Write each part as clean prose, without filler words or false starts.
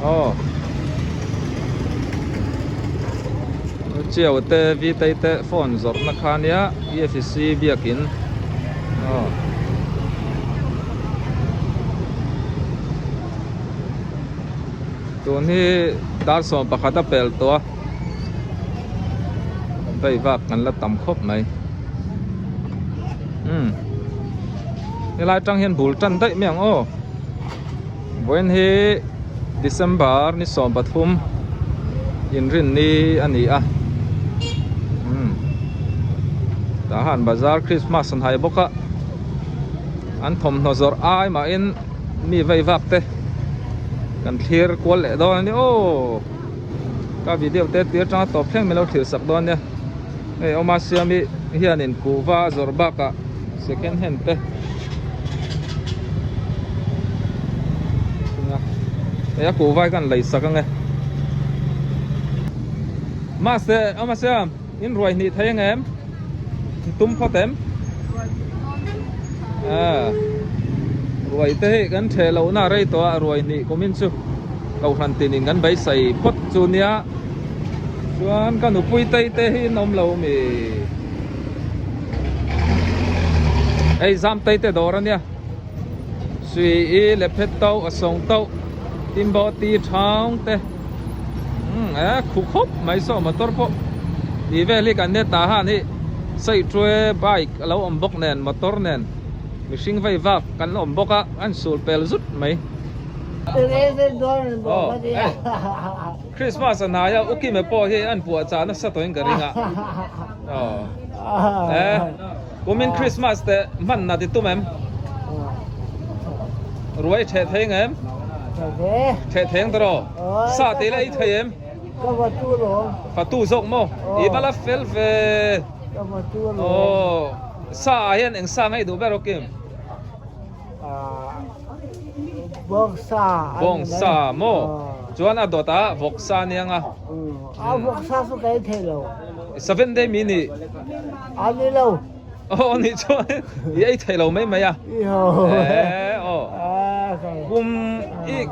oh chiều tê vi tây tê phone giọt na khania EFC biakin ohตัวนี้ดาร์สอนปะขัดเปลตัวไปว่ากันละต่ำครบไหมเวลาจังเห็นบุลจันได้เมียงโอ้วันที่Desemberนี่สอนปฐมยินรินนี่อันนี้อ่ะทหารบาซาร์คริสต์มาสสันหายบกะอันผมนอซอร์ไอมาอินมีไว้วักเตกันเคลียร์กวลเลยดอนนี่โอ้ก็วิดีโอเตตีจังตบเพลงไม่เราถือสักดอนเนี่ยเอามาเสียมีเฮียนินกูว่าซอร์บักะเซคันด์แฮนด์เตya ku vai kan lai sakang e ma se ama se in roi ni thayang em tum photem roi te kan thelo na rei to roi ni komin chu kau han tin gan bai sai phot chu nia chuan kan upui tai te hi nom lo mi ei zam tai te dor ania sui i le phet tau asong tau tim bo ti thang te khu khop mai so motor po di veli kan ne ta ha ni sai true bike lo om bok nen motor nen mishing vai vak kan om boka an sul pel zut mai Christmas na ya uki me po hi an pu cha na sa toin garinga kumin Christmas te man na ti tumem ruai the theng em thế thế đó sao thế lại thấy em phát tu rộng mò ý bà là phèn về sao hiện anh sao ngay đủ bé rồi kim bông sa mò chuan à đó ta vok sa niang à vok sa số cái thế lâu 7 day mini anh đi lâu ni chuan ấy thấy lâu mấy mấy à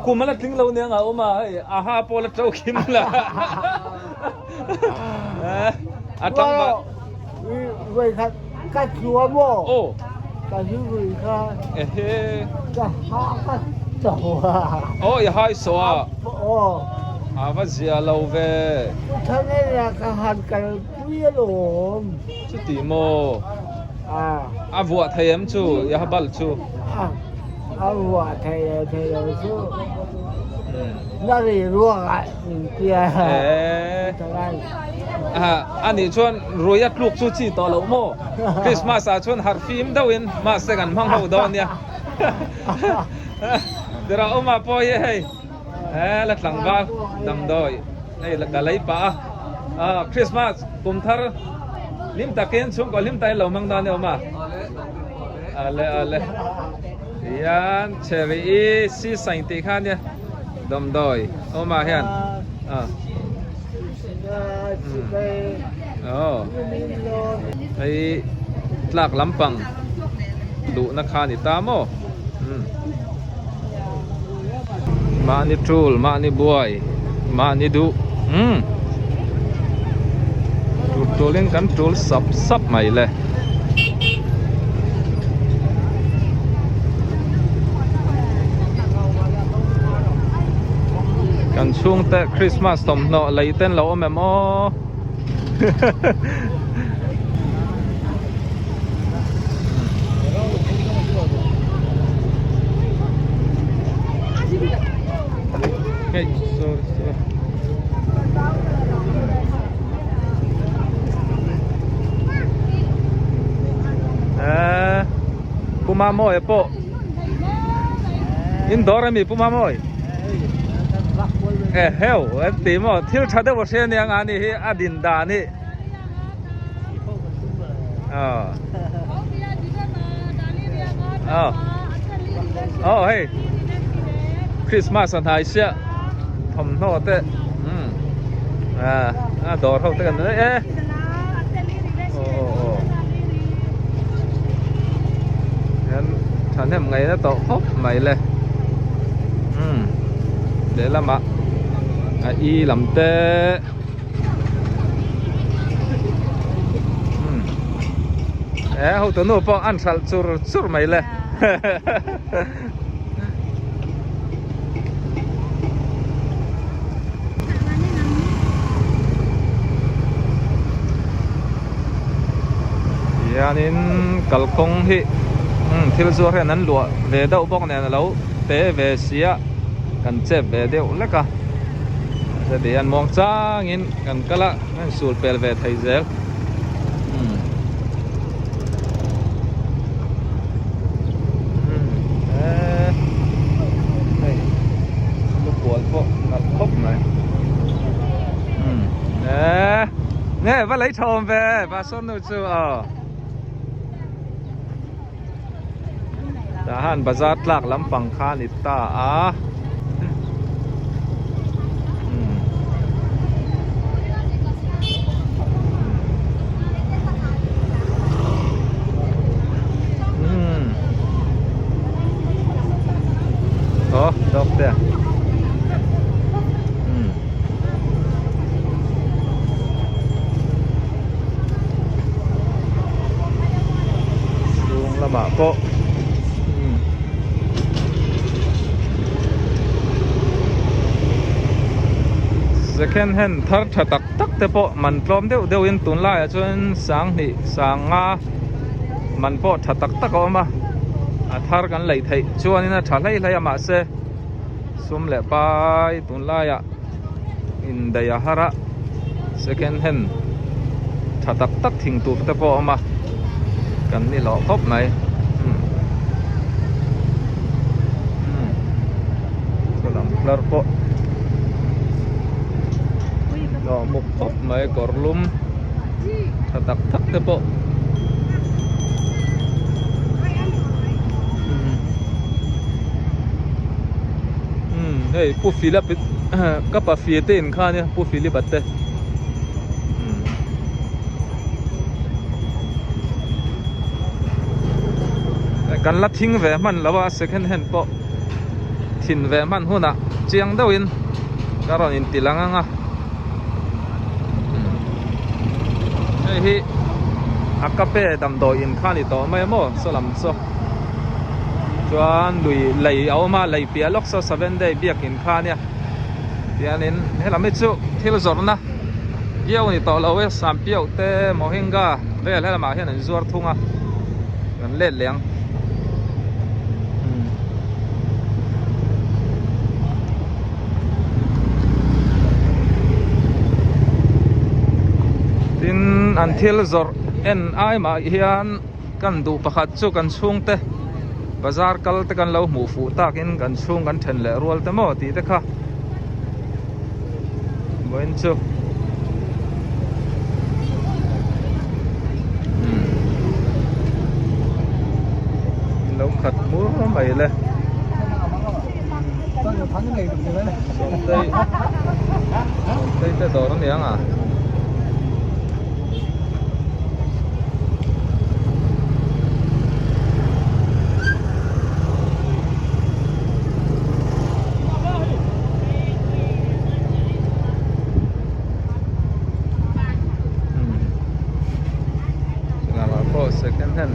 kum malat ling lo niang a oma aha pola trau kim la atang ba vậy cái chúa mo ô cái chú người cái he cái họ cái tổ ô ya hai so a ô va zia lo ve thế nên là cái hạt cái quý luôn chu ti mo vua thầy em chu ya bal chu vua thầy rồi chứ nó thì ruộng lại kia anh ấy chọn rồi at lục chu chi to lâu mo Christmas à chọn har phim đâu in mà sẽ gần mang hậu đó nha để ra ông mà po ye hay lật lăng ba đầm đôi này là cả lấy pa Christmas cùng thar lim ta ken chung có lim tai lâu mang đó nè ông mà ale yan cherry si sain ti khan ya dom doi o ma hian ai tlak lampang du na khan ni ta mo ma ni trul ma ni boy ma ni du trulling kan trul sap sap mai leกันช่วงแต่คริสต์มาสสมเนาะเลยเต้นเราแม่หมอเฮ้ยปูมาโมยโปอินดอร์มีปูมาโมยheo tí mà thiếu chặt được một xe này anh đi adin đà nè hey Christmas anh hay xe thầm nó thế đỏ không thế này chẳng thêm ngày nó tổ hốc mày lên để làm ạ i lam te hậu tụi nó po ăn sal chur chur mày le yanin kalkong hi thil zuar hen an lua ve deuh bawk nen alo te ve sia kan chep ve deuh leka se de an mong changin kan kala an sul pel ve thei zel lu pual po nal khop này nè va lấy thom về va son nu chu ta han bazar tlak lampang khan itta a dok there xuống lama po second hand thar tha tak tak te po man plom deuh deuh in tun lai chuan sang ni sanga man po tha tak tak oma a thar kan lei thei chuan in a tha hlei hlei ama se sum le pai tun lai a in daya hara second hand tha tak tak thing tu te po oma kan ni lo khop mai salam lar po lo muk khop mai korlum tha tak tak te po hey pu Philip ka pa fiete in kha ne pu Philip atte kan la thing ve man lawa second hand po thin ve man huna chiang deuh in karon in tilanga nga hi akape dam do in kha ni to mai mo salam so chuan lui lei awma lei pia lok so 7 day biak in kha nia tianin helami chu thil zorna yeu ni to lo we sam piau te mohinga vel helama hian an zuar thunga kan let leng tin an thil zor en ai ma hian kan du pakhat chu kan chung te bazar kal te kan lo mu fu takin kan chung kan then le rual te mo ti te kha boin chu lo khat mu mai le đây te do nó niang à second hand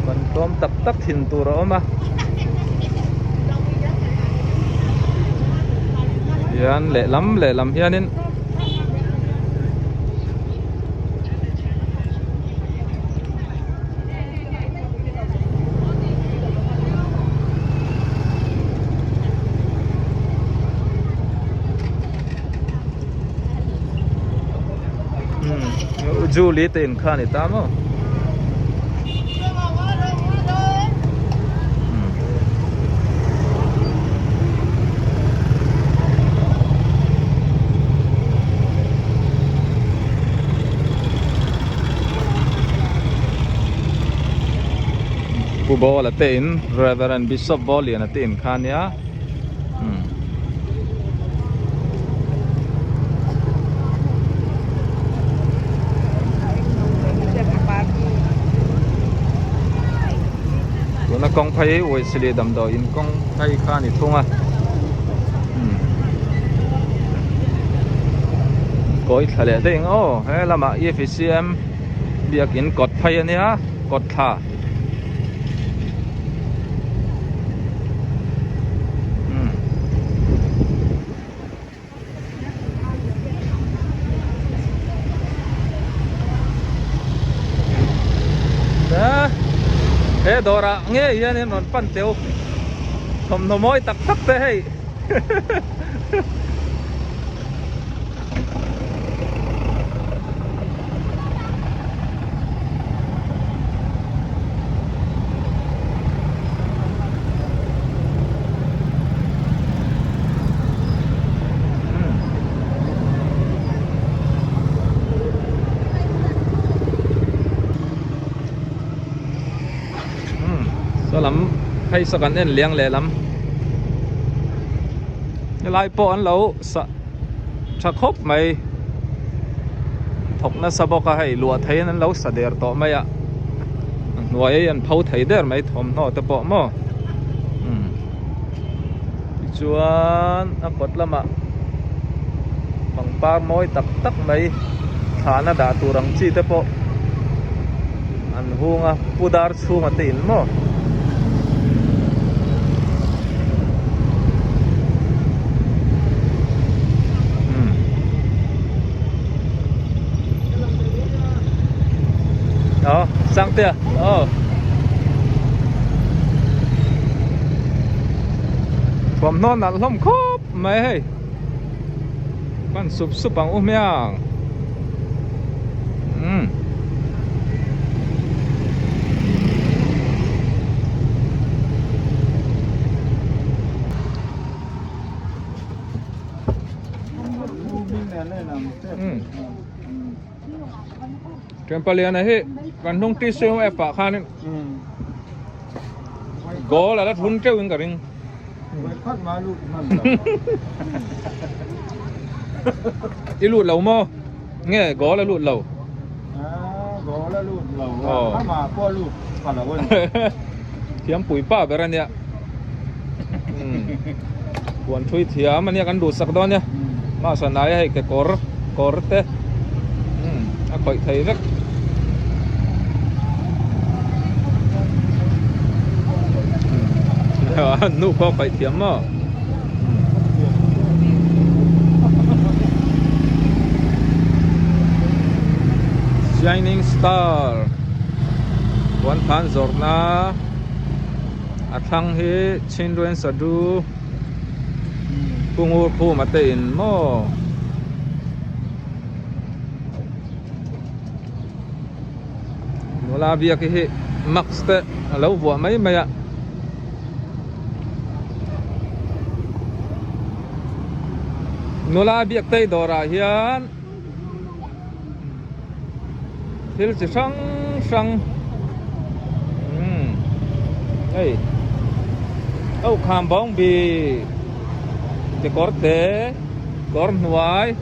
còn tóm tập tắc thìn tù đó mà hiền lệ lắm hiền nên Julie tên khan này ta mà Ball là tên Reverend Bishop Ball là tên khan ya nó công phay ôi xử lý đầm đỏ in công phay khan thì thung à gói thà lệ đây ô hay là mà EFCM việc in cột phay anh nhá cột thả đó thế đồ ra nghe yên nên nó pan tiêu thầm nó môi tắc tắc thế hay lắm hay saoกันเอ็นเลี้ยงเลยลำไล่ปอนเราสะชักคบไหมถกน่าสบก็ให้ลัวไทยนั้นเราสะเดียร์ต่อไหมอ่ะหน่วยยันเผาไทยเดียร์ไหมถมนอตะปอมั่จวนกดละมะบังปาร์มอยตักตักไหมฐานะด่าตูรังจีตะปออันหูงะปูดาร์ชูมาตีนมั่sang tiaผมนอนนั่งล้มครบไม่ให้ปั้นสุบปังอุ้มยังเกมเปลี่ยนนะเฮ้กันทุ่งที่ซื้อมาฝากข้านี่ก็แล้วทุนเจ้าอิงกับริงพัดมาลูกมันอีลูดเหล่ามั้งเงี้ยก็แล้วลูดเหล่าก็แล้วลูกเหล่าถ้ามาพ่อลูกผ่านแล้วเว้ยเทียมปุ๋ยป้าแบบนี้ควรช่วยเทียมมันเนี่ยกันดูสักตอนเนี่ยมาสนายให้แกกอร์เต้คอยไทยรักนู่ก็คอยเทียมมั้งShining Star วันพันจอร์นาอัฐังเฮชินเรนสะดูกุงูคู่มาเตินมั้งWala biya kihi max te alaw buwa may maya Wala biya tay dora hiyan Hil si sang Hey Au kambong bi Ti korte Kor nuay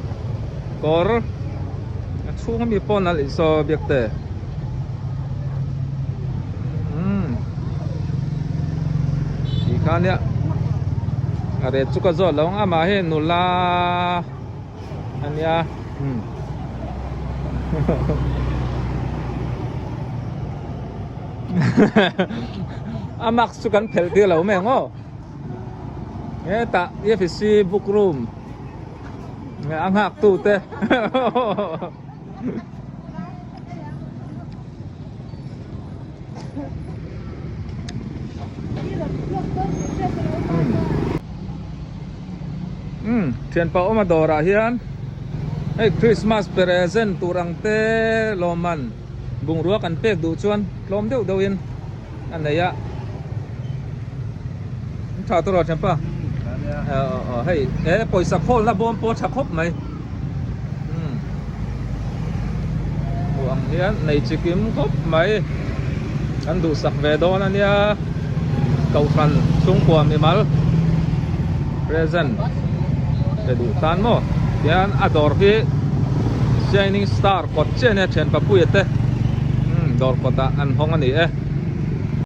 Kor Chung mi pon al iso biya te kan ya are chuka zo long ama he nula ania amak sukan phel ti lo mengo e ta EFC book room ang hak tu te Thian pa oma dora hian hey Christmas present turang te loman bung ruak an pek du chuan lom deuh deuh in an nei a tha to ro thian pa hey poisa khol na bom po tha khop mai buang hian nei chikim khop mai an du sak ve don ania kau fan chung kwa mi mal present để đủ tan mo yan ador hi Shining Star kot chen e chen pa pu yete dor kota an hong ani e